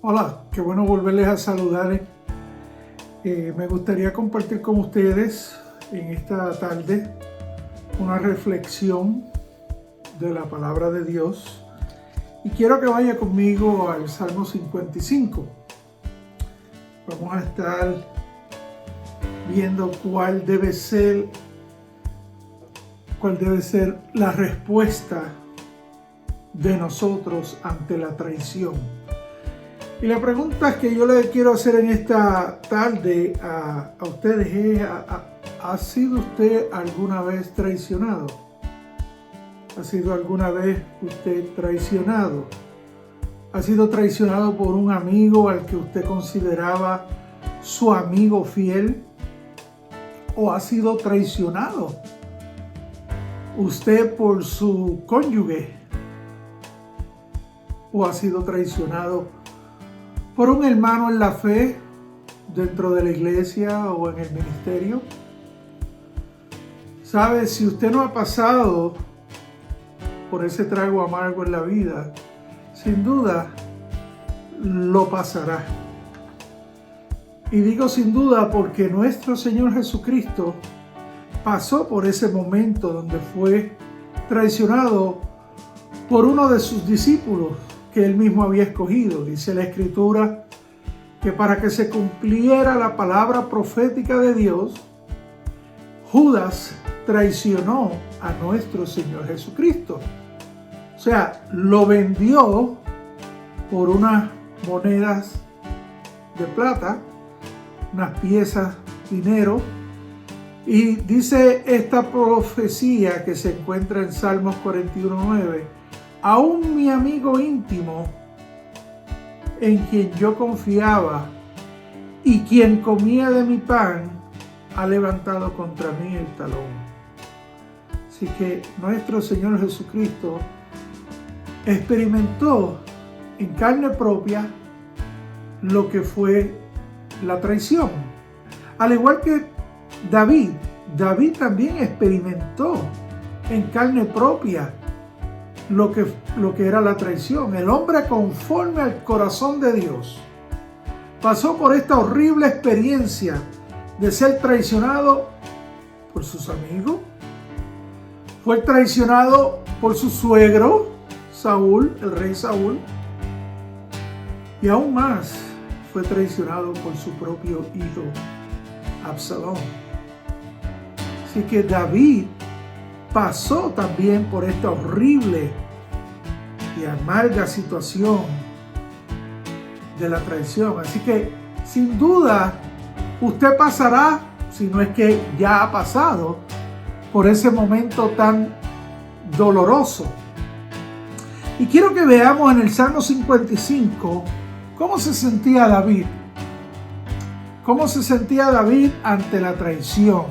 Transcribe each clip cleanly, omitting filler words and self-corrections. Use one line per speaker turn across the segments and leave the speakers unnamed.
Hola, qué bueno volverles a saludar. Me gustaría compartir con ustedes en esta tarde una reflexión de la palabra de Dios y quiero que vaya conmigo al Salmo 55. Vamos a estar viendo cuál debe ser la respuesta de nosotros ante la traición. Y la pregunta que yo le quiero hacer en esta tarde a ustedes es, ¿ha sido usted alguna vez traicionado? ¿Ha sido alguna vez usted traicionado? ¿Ha sido traicionado por un amigo al que usted consideraba su amigo fiel? ¿O ha sido traicionado usted por su cónyuge? ¿O ha sido traicionado por un hermano en la fe dentro de la iglesia o en el ministerio? ¿Sabe? Si usted no ha pasado por ese trago amargo en la vida, sin duda lo pasará. Y digo sin duda porque nuestro Señor Jesucristo pasó por ese momento donde fue traicionado por uno de sus discípulos que él mismo había escogido. Dice la Escritura que para que se cumpliera la palabra profética de Dios, Judas traicionó a nuestro Señor Jesucristo. O sea, lo vendió por unas monedas de plata, unas piezas, dinero. Y dice esta profecía que se encuentra en Salmos 41:9, aún mi amigo íntimo, en quien yo confiaba y quien comía de mi pan, ha levantado contra mí el talón. Así que nuestro Señor Jesucristo experimentó en carne propia lo que fue la traición. Al igual que David también experimentó en carne propia lo que era la traición. El hombre conforme al corazón de Dios pasó por esta horrible experiencia de ser traicionado por sus amigos, fue traicionado por su suegro Saúl, el rey Saúl, y aún más fue traicionado por su propio hijo Absalón. Así que David pasó también por esta horrible y amarga situación de la traición. Así que sin duda usted pasará, si no es que ya ha pasado, por ese momento tan doloroso. Y quiero que veamos en el Salmo 55 cómo se sentía David. Cómo se sentía David ante la traición.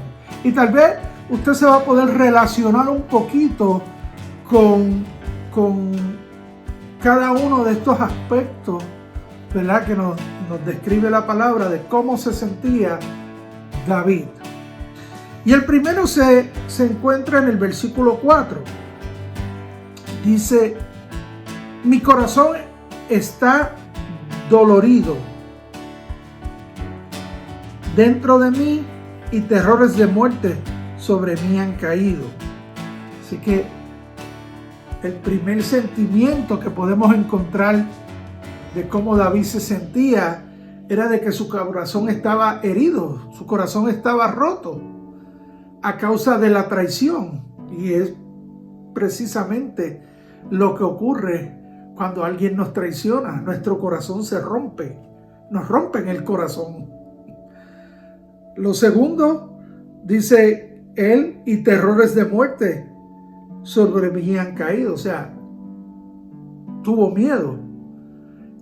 Y tal vez usted se va a poder relacionar un poquito con cada uno de estos aspectos, ¿verdad?, que nos describe la palabra de cómo se sentía David. Y el primero se encuentra en el versículo 4. Dice, mi corazón está dolorido dentro de mí y terrores de muerte sobre mí han caído. Así que el primer sentimiento que podemos encontrar de cómo David se sentía era de que su corazón estaba herido, su corazón estaba roto a causa de la traición. Y es precisamente lo que ocurre cuando alguien nos traiciona. Nuestro corazón se rompe, nos rompen el corazón. Lo segundo, dice él, y terrores de muerte sobre mí han caído. O sea, tuvo miedo.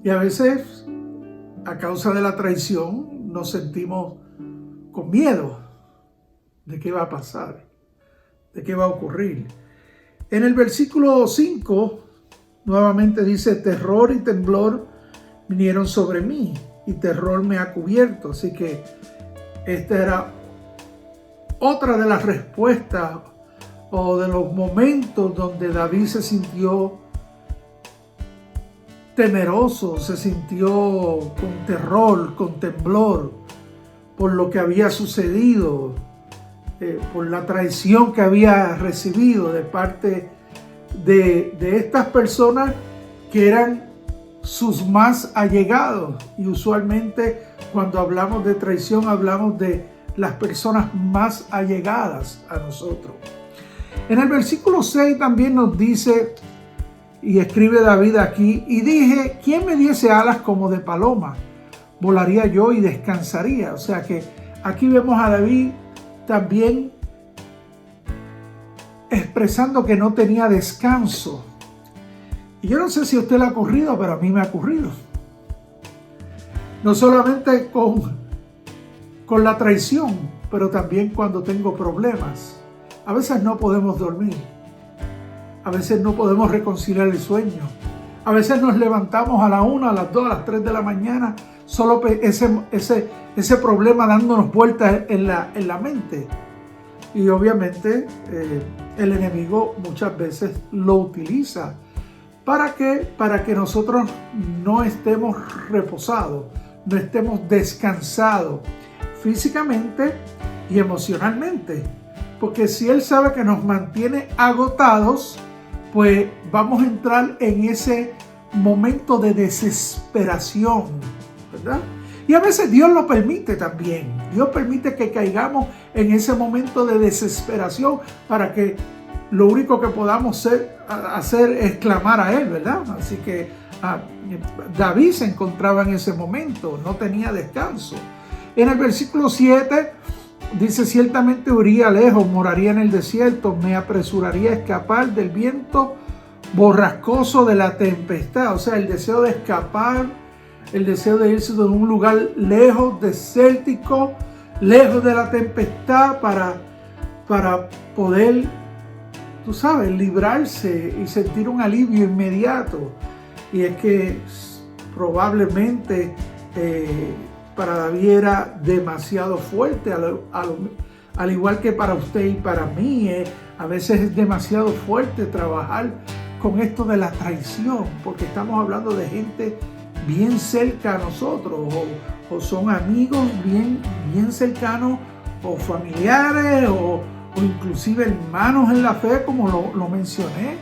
Y a veces, a causa de la traición, nos sentimos con miedo de qué va a pasar, de qué va a ocurrir. En el versículo 5, nuevamente dice, terror y temblor vinieron sobre mí y terror me ha cubierto. Así que esta era otra de las respuestas o de los momentos donde David se sintió temeroso, se sintió con terror, con temblor por lo que había sucedido, por la traición que había recibido de parte de estas personas que eran sus más allegados. Y usualmente cuando hablamos de traición hablamos de las personas más allegadas a nosotros. En el versículo 6 también nos dice, y escribe David aquí, y dije, ¿quién me diese alas como de paloma? Volaría yo y descansaría. O sea que aquí vemos a David también expresando que no tenía descanso. Y yo no sé si a usted le ha ocurrido, pero a mí me ha ocurrido. No solamente con la traición, pero también cuando tengo problemas. A veces no podemos dormir. A veces no podemos reconciliar el sueño. A veces nos levantamos a la 1, a las 2, a las 3 de la mañana, solo ese problema dándonos vueltas en la mente. Y obviamente el enemigo muchas veces lo utiliza para que nosotros no estemos reposados, no estemos descansados físicamente y emocionalmente. Porque si él sabe que nos mantiene agotados, pues vamos a entrar en ese momento de desesperación, ¿verdad? Y a veces Dios lo permite también. Dios permite que caigamos en ese momento de desesperación para que lo único que podamos hacer es clamar a Él, ¿verdad? Así que David se encontraba en ese momento, no tenía descanso. En el versículo 7 dice, ciertamente huiría lejos, moraría en el desierto, me apresuraría a escapar del viento borrascoso de la tempestad. O sea, el deseo de escapar, el deseo de irse de un lugar lejos, desértico, lejos de la tempestad para poder, tú sabes, librarse y sentir un alivio inmediato. Y es que probablemente para David era demasiado fuerte, al igual que para usted y para mí. A veces es demasiado fuerte trabajar con esto de la traición, porque estamos hablando de gente bien cerca a nosotros, o son amigos bien cercanos, o familiares, o inclusive hermanos en la fe, como lo mencioné,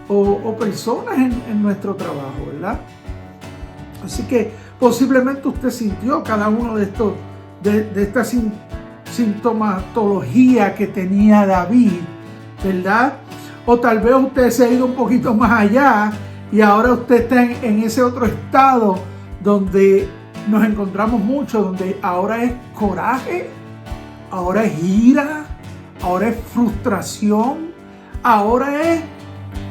o personas en nuestro trabajo, ¿verdad? Así que posiblemente usted sintió cada uno de estos, de esta sintomatología que tenía David, ¿verdad? O tal vez usted se ha ido un poquito más allá y ahora usted está en ese otro estado donde nos encontramos mucho, donde ahora es coraje, ahora es ira, ahora es frustración, ahora es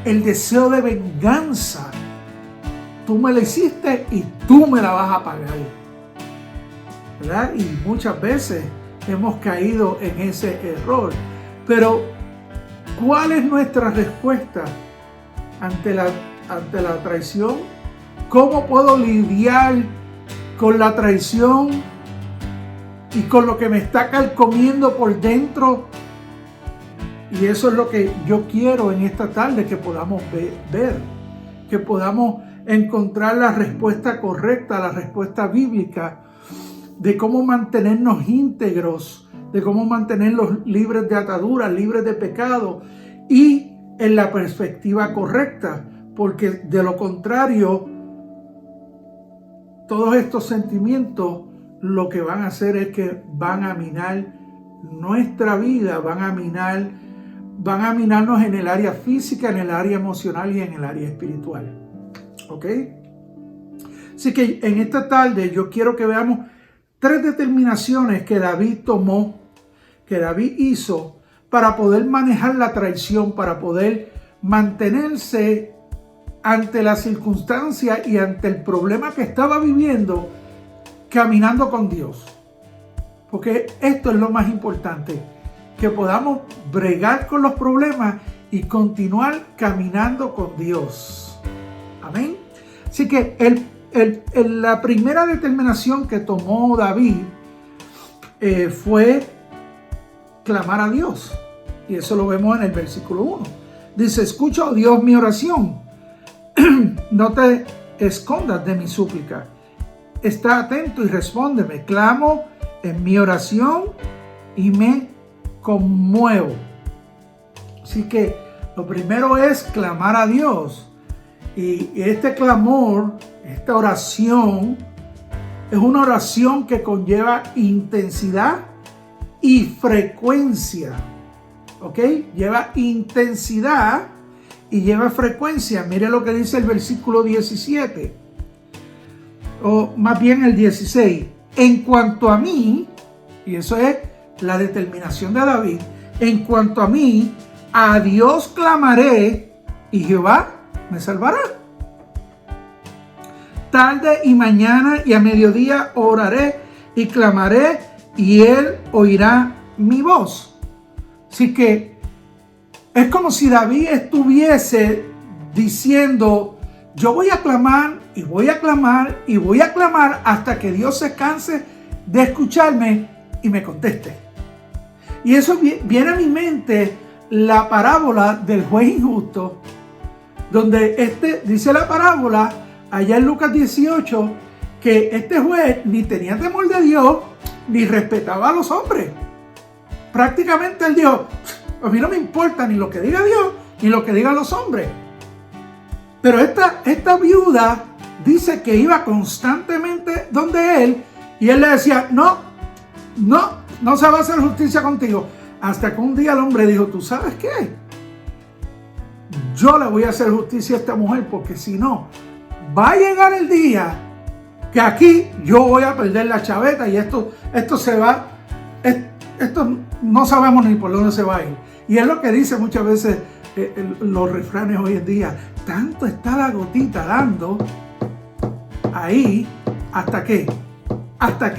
el deseo de venganza. Tú me la hiciste y tú me la vas a pagar, ¿verdad? Y muchas veces hemos caído en ese error. Pero, ¿cuál es nuestra respuesta ante la traición? ¿Cómo puedo lidiar con la traición y con lo que me está carcomiendo por dentro? Y eso es lo que yo quiero en esta tarde, que podamos ver, que podamos encontrar la respuesta correcta, la respuesta bíblica de cómo mantenernos íntegros, de cómo mantenerlos libres de ataduras, libres de pecado y en la perspectiva correcta, porque de lo contrario, todos estos sentimientos lo que van a hacer es que van a minar nuestra vida, van a minarnos en el área física, en el área emocional y en el área espiritual. ¿Ok? Así que en esta tarde yo quiero que veamos 3 determinaciones que David tomó, que David hizo para poder manejar la traición, para poder mantenerse ante la circunstancia y ante el problema que estaba viviendo, caminando con Dios. Porque esto es lo más importante, que podamos bregar con los problemas y continuar caminando con Dios. Amén. Así que la primera determinación que tomó David fue clamar a Dios. Y eso lo vemos en el versículo 1. Dice, escucha, oh Dios, mi oración. Note escondas de mi súplica. Está atento y respóndeme. Clamo en mi oración y me conmuevo. Así que lo primero es clamar a Dios. Y este clamor, esta oración, es una oración que conlleva intensidad y frecuencia. ¿Ok? Lleva intensidad y lleva frecuencia. Mire lo que dice el versículo 17. O más bien el 16. En cuanto a mí, y eso es la determinación de David, en cuanto a mí, a Dios clamaré y Jehová me salvará. Tarde y mañana y a mediodía oraré y clamaré y Él oirá mi voz. Así que es como si David estuviese diciendo, yo voy a clamar y voy a clamar y voy a clamar hasta que Dios se canse de escucharme y me conteste. Y eso viene a mi mente la parábola del juez injusto, donde dice la parábola allá en Lucas 18 que este juez ni tenía temor de Dios ni respetaba a los hombres. Prácticamente él dijo, a mí no me importa ni lo que diga Dios ni lo que digan los hombres. Pero esta viuda dice que iba constantemente donde él y él le decía, no se va a hacer justicia contigo. Hasta que un día el hombre dijo, ¿tú sabes qué? Yo le voy a hacer justicia a esta mujer porque si no, va a llegar el día que aquí yo voy a perder la chaveta y esto se va, esto no sabemos ni por dónde se va a ir. Y es lo que dice muchas veces los refranes hoy en día. Tanto está la gotita dando ahí hasta que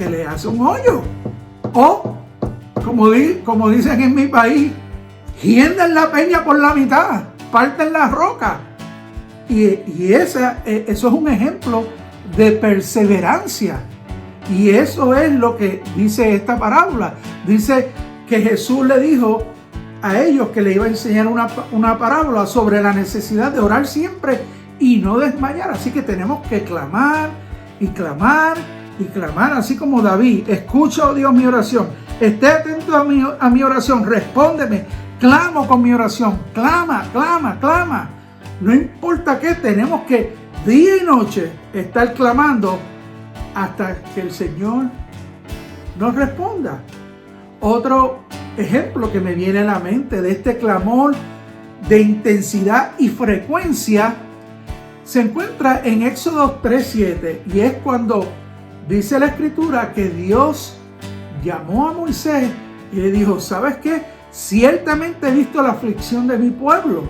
le hace un hoyo. O como dicen en mi país, hienden la peña por la mitad, parten la roca. Y eso es un ejemplo de perseverancia. Y eso es lo que dice esta parábola. Dice que Jesús le dijo a ellos que le iba a enseñar una parábola sobre la necesidad de orar siempre y no desmayar. Así que tenemos que clamar y clamar y clamar, así como David. Escucha, oh Dios, mi oración. Esté atento a mi oración. Respóndeme. Clamo con mi oración. Clama, clama, clama. No importa qué, tenemos que día y noche estar clamando hasta que el Señor nos responda. Otro ejemplo que me viene a la mente de este clamor de intensidad y frecuencia se encuentra en Éxodo 3:7 y es cuando dice la Escritura que Dios llamó a Moisés y le dijo, ¿sabes qué? Ciertamente he visto la aflicción de mi pueblo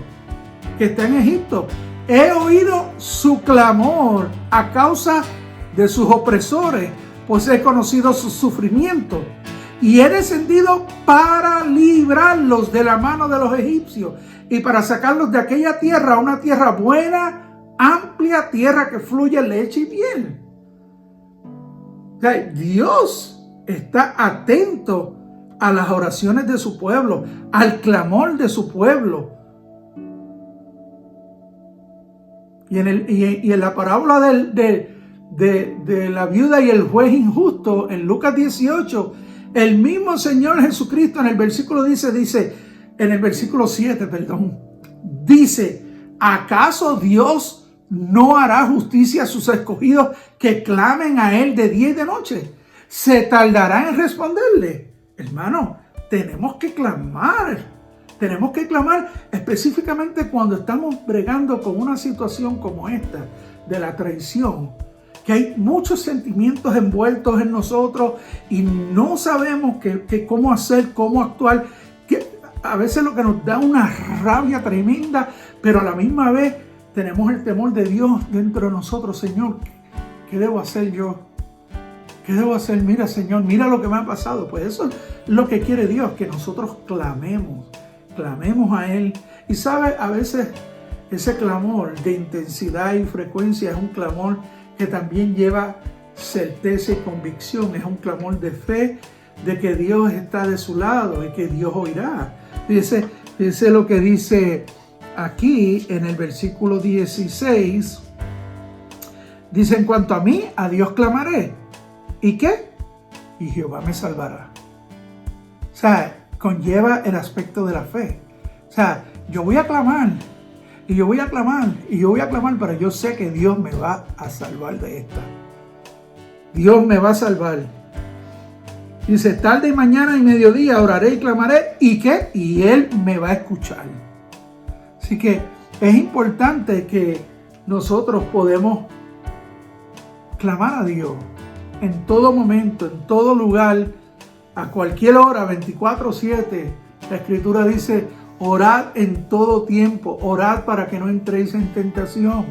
que está en Egipto. He oído su clamor a causa de sus opresores, pues he conocido su sufrimiento. Y he descendido para librarlos de la mano de los egipcios y para sacarlos de aquella tierra, una tierra buena, amplia, tierra que fluye leche y miel. O sea, Dios está atento a las oraciones de su pueblo, al clamor de su pueblo. Y en la parábola de la viuda y el juez injusto, en Lucas 18, el mismo Señor Jesucristo en el versículo en el versículo 7, dice, ¿acaso Dios no hará justicia a sus escogidos que clamen a Él de día y de noche? ¿Se tardará en responderle? Hermano, tenemos que clamar específicamente cuando estamos bregando con una situación como esta de la traición, que hay muchos sentimientos envueltos en nosotros y no sabemos cómo hacer, cómo actuar, que a veces lo que nos da una rabia tremenda, pero a la misma vez tenemos el temor de Dios dentro de nosotros. Señor, ¿qué debo hacer yo? ¿Qué debo hacer? Mira, Señor, mira lo que me ha pasado. Pues eso es lo que quiere Dios, que nosotros clamemos a Él. Y sabe, a veces ese clamor de intensidad y frecuencia es un clamor que también lleva certeza y convicción. Es un clamor de fe de que Dios está de su lado y que Dios oirá. Fíjese lo que dice aquí en el versículo 16. Dice, en cuanto a mí, a Dios clamaré. ¿Y qué? Y Jehová me salvará. O sea, conlleva el aspecto de la fe. O sea, yo voy a clamar, y yo voy a clamar, y yo voy a clamar, pero yo sé que Dios me va a salvar de esta. Dios me va a salvar. Dice, tarde y mañana y mediodía oraré y clamaré. ¿Y qué? Y Él me va a escuchar. Así que es importante que nosotros podemos clamar a Dios en todo momento, en todo lugar, a cualquier hora, 24/7. La Escritura dice, orad en todo tiempo, orad para que no entréis en tentación.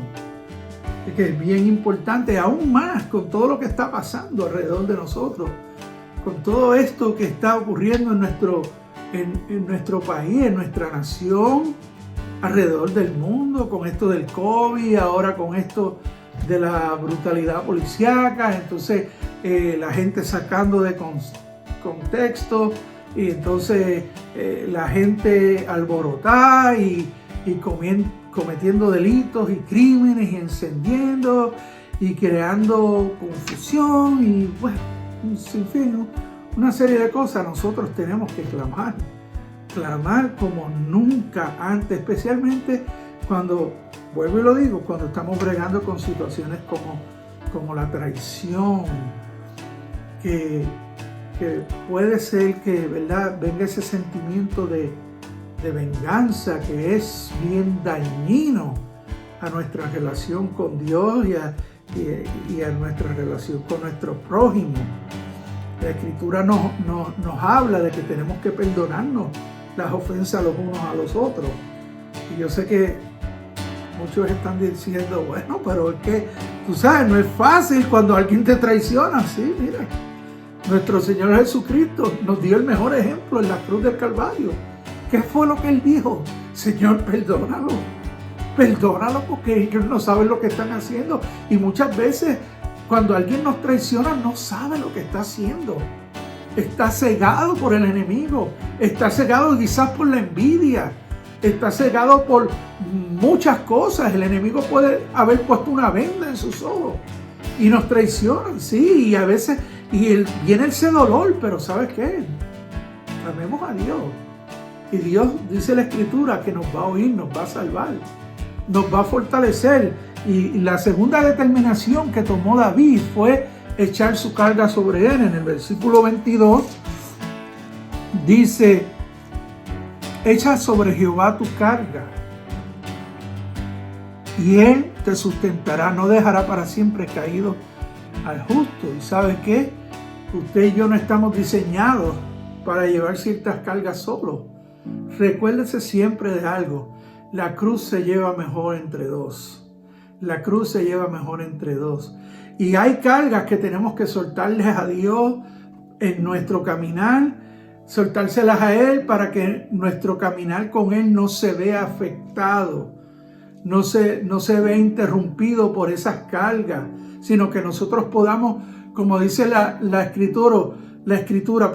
Es que es bien importante, aún más con todo lo que está pasando alrededor de nosotros, con todo esto que está ocurriendo en nuestro país, en nuestra nación, alrededor del mundo, con esto del COVID, ahora con esto de la brutalidad policíaca, entonces la gente sacando de contexto, y entonces la gente alborotada y cometiendo delitos y crímenes y encendiendo y creando confusión y bueno, un sinfín, ¿no? Una serie de cosas. Nosotros tenemos que clamar como nunca antes, especialmente cuando, vuelvo y lo digo, cuando estamos bregando con situaciones como la traición, que puede ser que, ¿verdad?, venga ese sentimiento de venganza que es bien dañino a nuestra relación con Dios y a nuestra relación con nuestro prójimo. La Escritura nos habla de que tenemos que perdonarnos las ofensas los unos a los otros. Y yo sé que muchos están diciendo, bueno, pero es que, tú sabes, no es fácil cuando alguien te traiciona. Sí, mira, nuestro Señor Jesucristo nos dio el mejor ejemplo en la cruz del Calvario. ¿Qué fue lo que Él dijo? Señor, perdónalo. Perdónalo porque ellos no saben lo que están haciendo. Y muchas veces cuando alguien nos traiciona no sabe lo que está haciendo. Está cegado por el enemigo. Está cegado quizás por la envidia. Está cegado por muchas cosas. El enemigo puede haber puesto una venda en sus ojos. Y nos traicionan, sí. Y a veces viene ese dolor. Pero ¿sabes qué? Clamemos a Dios. Y Dios, dice la Escritura, que nos va a oír, nos va a salvar, nos va a fortalecer. Y la segunda determinación que tomó David fue echar su carga sobre él. En el versículo 22 dice, echa sobre Jehová tu carga y Él te sustentará, no dejará para siempre caído al justo. ¿Y sabe qué? Usted y yo no estamos diseñados para llevar ciertas cargas solos. Recuérdese siempre de algo: la cruz se lleva mejor entre dos. La cruz se lleva mejor entre dos. Y hay cargas que tenemos que soltarles a Dios en nuestro caminar, soltárselas a Él para que nuestro caminar con Él no se vea afectado, no se vea interrumpido por esas cargas, sino que nosotros podamos, como dice la escritura,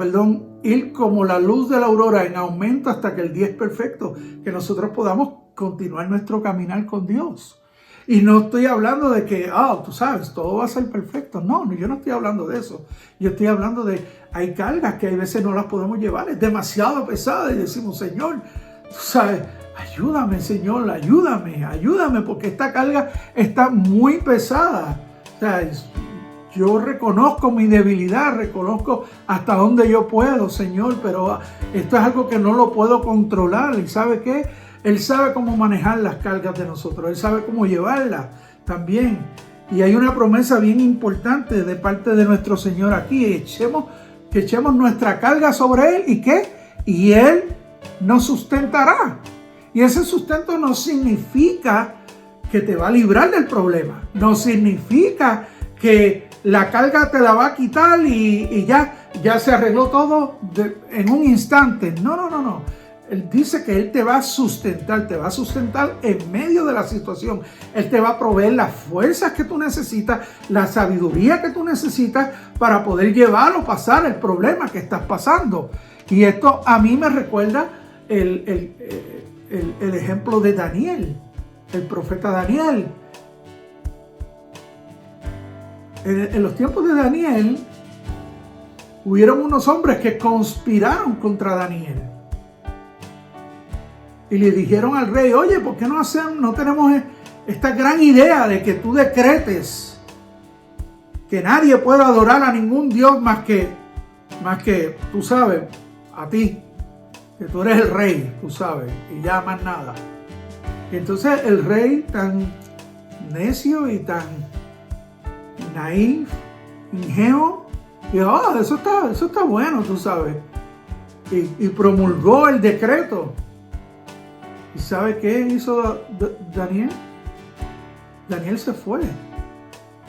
ir como la luz de la aurora en aumento hasta que el día es perfecto, que nosotros podamos continuar nuestro caminar con Dios. Y no estoy hablando de que, tú sabes, todo va a ser perfecto. No, yo no estoy hablando de eso. Yo estoy hablando de, hay cargas que hay veces no las podemos llevar, es demasiado pesada y decimos, Señor, tú sabes, ayúdame, Señor, ayúdame, porque esta carga está muy pesada. O sea, yo reconozco mi debilidad, reconozco hasta dónde yo puedo, Señor, pero esto es algo que no lo puedo controlar. ¿Y sabe qué? Él sabe cómo manejar las cargas de nosotros. Él sabe cómo llevarlas también. Y hay una promesa bien importante de parte de nuestro Señor aquí. Que echemos nuestra carga sobre Él. ¿Y qué? Y Él nos sustentará. Y ese sustento no significa que te va a librar del problema. No significa que la carga te la va a quitar y ya se arregló todo en un instante. No. Él dice que Él te va a sustentar en medio de la situación. Él te va a proveer las fuerzas que tú necesitas, la sabiduría que tú necesitas para poder llevar o pasar el problema que estás pasando. Y esto a mí me recuerda el ejemplo de Daniel, el profeta Daniel. En los tiempos de Daniel, hubieron unos hombres que conspiraron contra Daniel. Y le dijeron al rey, oye, ¿por qué no tenemos esta gran idea de que tú decretes que nadie pueda adorar a ningún Dios más que, tú sabes, a ti, que tú eres el rey, tú sabes, y ya más nada? Y entonces el rey, tan necio y tan naif, ingenuo, dijo, eso está bueno, tú sabes, y promulgó el decreto. ¿Y sabe qué hizo Daniel? Daniel se fue,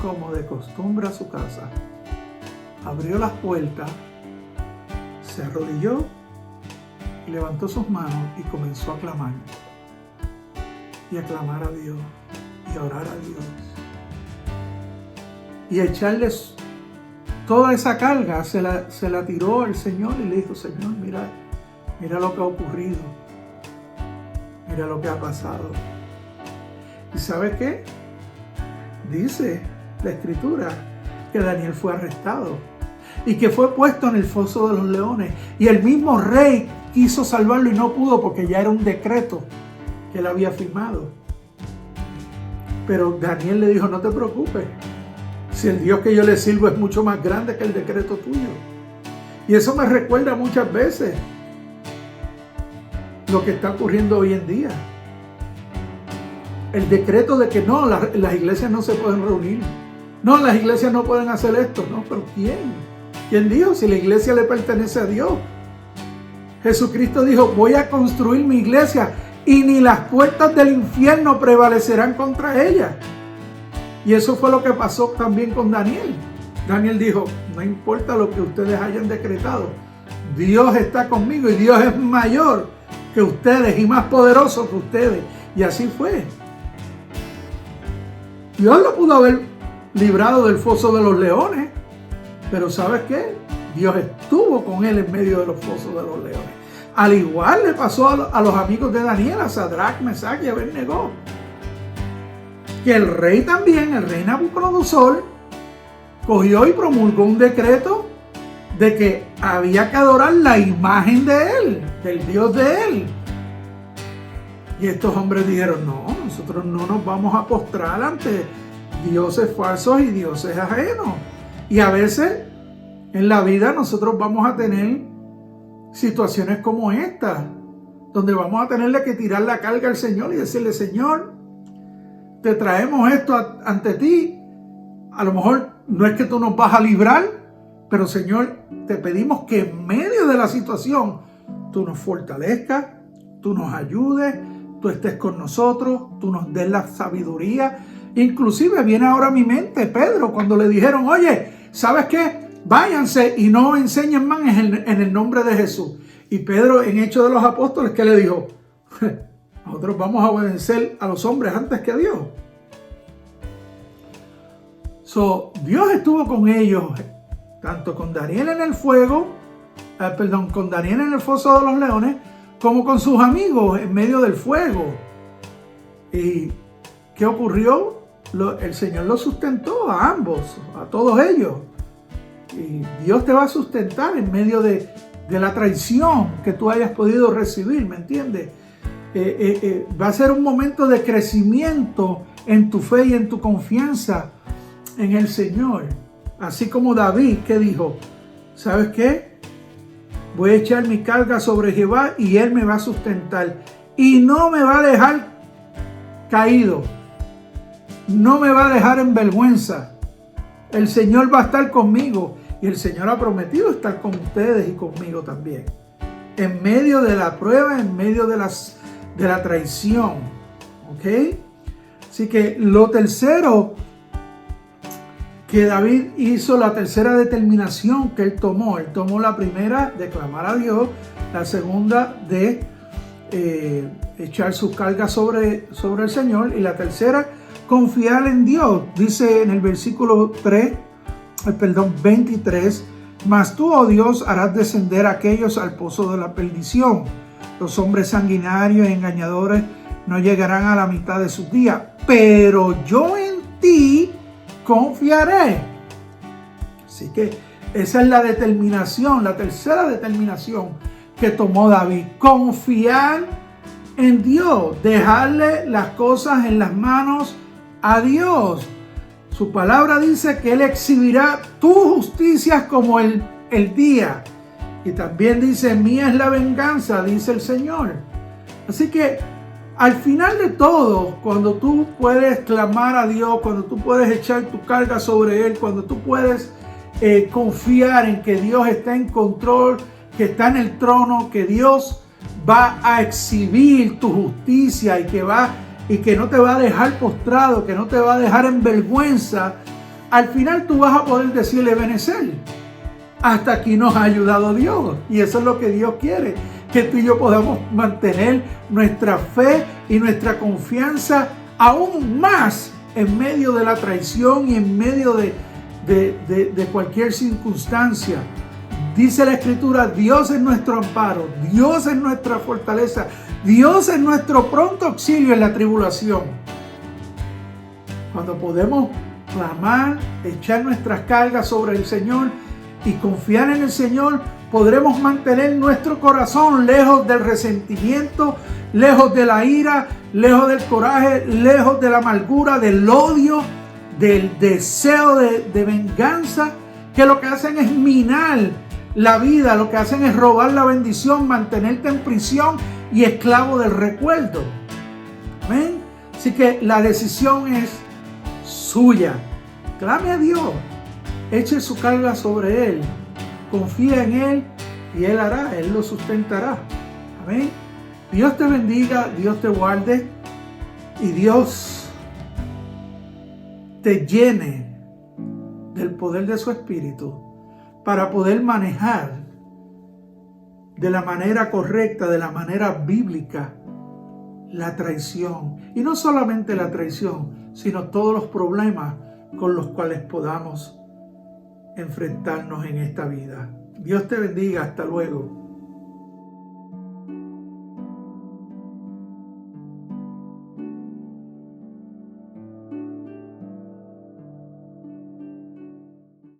como de costumbre, a su casa. Abrió las puertas, se arrodilló y levantó sus manos y comenzó a clamar. Y a clamar a Dios, y a orar a Dios. Y a echarles toda esa carga, se la tiró al Señor y le dijo, Señor, mira lo que ha ocurrido. Mira lo que ha pasado. ¿Y sabe qué? Dice la Escritura que Daniel fue arrestado y que fue puesto en el foso de los leones. Y el mismo rey quiso salvarlo y no pudo porque ya era un decreto que él había firmado. Pero Daniel le dijo, no te preocupes, si el Dios que yo le sirvo es mucho más grande que el decreto tuyo. Y eso me recuerda muchas veces lo que está ocurriendo hoy en día. El decreto de que no, las iglesias no se pueden reunir. No, las iglesias no pueden hacer esto. No, pero ¿quién? ¿Quién dijo? Si la iglesia le pertenece a Dios. Jesucristo dijo, voy a construir mi iglesia y ni las puertas del infierno prevalecerán contra ella. Y eso fue lo que pasó también con Daniel. Daniel dijo, no importa lo que ustedes hayan decretado, Dios está conmigo y Dios es mayor que ustedes y más poderoso que ustedes. Y así fue. Dios lo pudo haber librado del foso de los leones, pero ¿sabes qué? Dios estuvo con él en medio de los fosos de los leones. Al igual le pasó a los amigos de Daniel, a Sadrach, Mesach y Abednego, que el rey también, el rey Nabucodonosor, cogió y promulgó un decreto de que había que adorar la imagen de él, del Dios de él. Y estos hombres dijeron, no, nosotros no nos vamos a postrar ante dioses falsos y dioses ajenos. Y a veces en la vida nosotros vamos a tener situaciones como esta, donde vamos a tenerle que tirar la carga al Señor y decirle, Señor, te traemos esto ante ti. A lo mejor no es que tú nos vas a librar, pero Señor, te pedimos que en medio de la situación tú nos fortalezcas, tú nos ayudes, tú estés con nosotros, tú nos des la sabiduría. Inclusive viene ahora a mi mente Pedro cuando le dijeron, oye, ¿sabes qué? Váyanse y no enseñen más en el nombre de Jesús. Y Pedro, en Hechos de los Apóstoles, ¿qué le dijo? Nosotros vamos a obedecer a los hombres antes que a Dios. Dios estuvo con ellos, tanto con Daniel en el fuego, con Daniel en el foso de los leones, como con sus amigos en medio del fuego. ¿Y qué ocurrió? El Señor los sustentó a ambos, a todos ellos. Y Dios te va a sustentar en medio de la traición que tú hayas podido recibir, ¿me entiendes? Va a ser un momento de crecimiento en tu fe y en tu confianza en el Señor. Así como David, que dijo, ¿sabes qué? Voy a echar mi carga sobre Jehová y Él me va a sustentar. Y no me va a dejar caído. No me va a dejar en vergüenza. El Señor va a estar conmigo. Y el Señor ha prometido estar con ustedes y conmigo también. En medio de la prueba, en medio de la traición. ¿Ok? Así que lo tercero que David hizo, la tercera determinación que él tomó la primera de clamar a Dios, la segunda de echar sus cargas sobre el Señor, y la tercera, confiar en Dios. Dice en el versículo 23, mas tú, oh Dios, harás descender a aquellos al pozo de la perdición. Los hombres sanguinarios y engañadores no llegarán a la mitad de sus días, pero yo en ti confiaré. Así que esa es la determinación, la tercera determinación que tomó David. Confiar en Dios, dejarle las cosas en las manos a Dios. Su palabra dice que Él exhibirá tus justicias como el día. Y también dice, mía es la venganza, dice el Señor. Así que al final de todo, cuando tú puedes clamar a Dios, cuando tú puedes echar tu carga sobre Él, cuando tú puedes confiar en que Dios está en control, que está en el trono, que Dios va a exhibir tu justicia y que no te va a dejar postrado, que no te va a dejar en vergüenza, al final tú vas a poder decirle, Ebenezer, hasta aquí nos ha ayudado Dios. Y eso es lo que Dios quiere, que tú y yo podamos mantener nuestra fe y nuestra confianza aún más en medio de la traición y en medio de cualquier circunstancia. Dice la Escritura, Dios es nuestro amparo, Dios es nuestra fortaleza, Dios es nuestro pronto auxilio en la tribulación. Cuando podemos clamar, echar nuestras cargas sobre el Señor y confiar en el Señor, podremos mantener nuestro corazón lejos del resentimiento, lejos de la ira, lejos del coraje, lejos de la amargura, del odio, del deseo de venganza, que lo que hacen es minar la vida, lo que hacen es robar la bendición, mantenerte en prisión y esclavo del recuerdo. Amén. Así que la decisión es suya. Clame a Dios, eche su carga sobre Él, confía en Él y Él hará, Él lo sustentará. Amén. Dios te bendiga, Dios te guarde y Dios te llene del poder de su Espíritu para poder manejar de la manera correcta, de la manera bíblica, la traición. Y no solamente la traición, sino todos los problemas con los cuales podamos enfrentarnos en esta vida. Dios te bendiga. Hasta luego.